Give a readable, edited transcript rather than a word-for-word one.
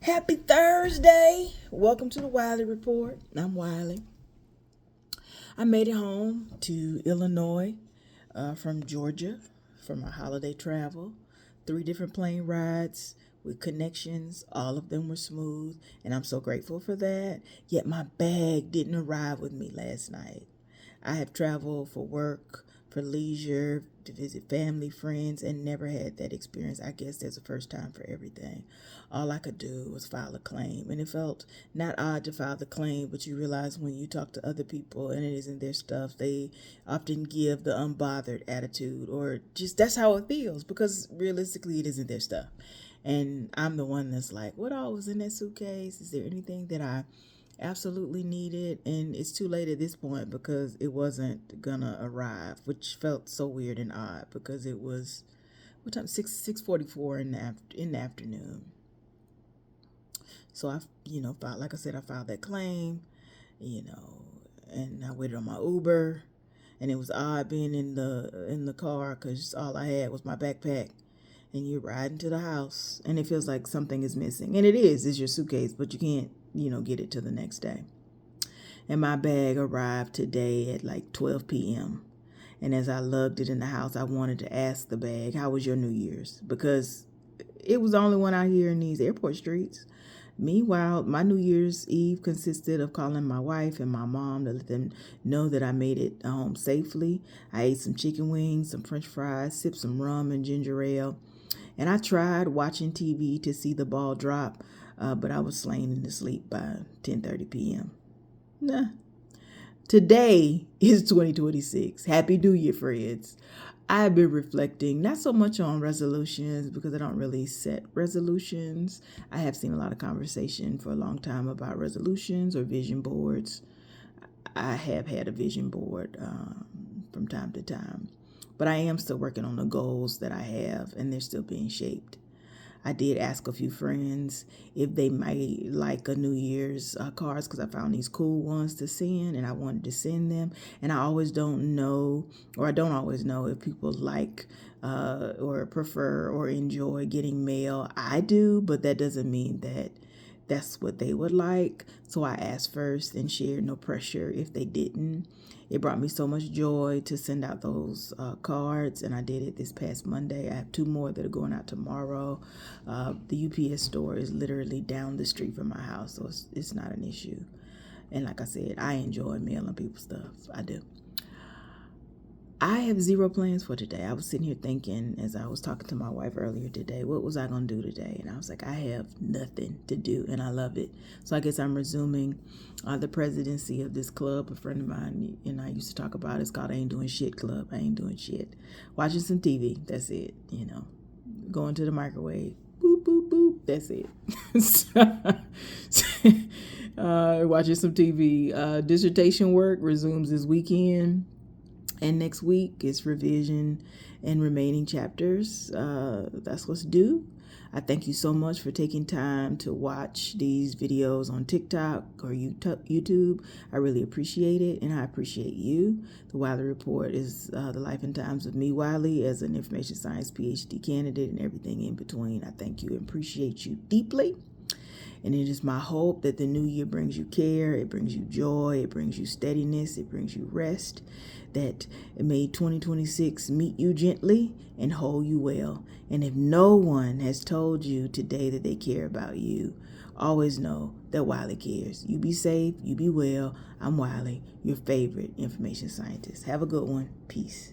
Happy Thursday. Welcome to the Wiley Report. I'm Wiley. I made it home to Illinois from Georgia for my holiday travel. 3 different plane rides with connections. All of them were smooth, and I'm so grateful for that. Yet my bag didn't arrive with me last night. I have traveled for work, for leisure, to visit family, friends, and never had that experience. I guess there's a first time for everything. All I could do was file a claim, and it felt not odd to file the claim, but you realize when you talk to other people and it isn't their stuff, they often give the unbothered attitude, or just that's how it feels because realistically it isn't their stuff. And I'm the one that's like, what all was in that suitcase? Is there anything that I absolutely needed? And it's too late at this point because it wasn't gonna arrive, which felt so weird and odd because it was what time? 6:44 in the afternoon. So I filed, like I said, I filed that claim, you know, and I waited on my Uber, and it was odd being in the car because all I had was my backpack. And you're riding to the house, and it feels like something is missing, and it's your suitcase, but you can't get it till the next day. And my bag arrived today at like 12 p.m. And as I lugged it in the house, I wanted to ask the bag, how was your New Year's? Because it was the only one out here in these airport streets. Meanwhile, my New Year's Eve consisted of calling my wife and my mom to let them know that I made it home safely. I ate some chicken wings, some French fries, sipped some rum and ginger ale. And I tried watching TV to see the ball drop, but I was slain into sleep by 10:30 p.m. Nah. Today is 2026. Happy New Year, friends. I've been reflecting not so much on resolutions because I don't really set resolutions. I have seen a lot of conversation for a long time about resolutions or vision boards. I have had a vision board from time to time, but I am still working on the goals that I have, and they're still being shaped. I did ask a few friends if they might like a New Year's cards because I found these cool ones to send, and I wanted to send them. And I always don't know, or I don't always know if people like or prefer or enjoy getting mail. I do, but that doesn't mean that that's what they would like. So I asked first and shared no pressure if they didn't. It brought me so much joy to send out those cards, and I did it this past Monday. I have 2 more that are going out tomorrow. The UPS store is literally down the street from my house, so it's not an issue. And like I said, I enjoy mailing people stuff. I do. I have 0 plans for today. I was sitting here thinking as I was talking to my wife earlier today, what was I going to do today? And I was like, I have nothing to do, and I love it. So I guess I'm resuming the presidency of this club. A friend of mine and I used to talk about. It's called I Ain't Doing Shit Club. I ain't doing shit. Watching some TV. That's it. Going to the microwave. Boop, boop, boop. That's it. Watching some TV. Dissertation work resumes this weekend. And next week is revision and remaining chapters. That's what's due. I thank you so much for taking time to watch these videos on TikTok or YouTube. I really appreciate it, and I appreciate you. The Wiley Report is the life and times of me, Wiley, as an information science PhD candidate and everything in between. I thank you and appreciate you deeply. And it is my hope that the new year brings you care, it brings you joy, it brings you steadiness, it brings you rest, that may 2026 meet you gently and hold you well. And if no one has told you today that they care about you, always know that Wiley cares. You be safe, you be well. I'm Wiley, your favorite information scientist. Have a good one. Peace.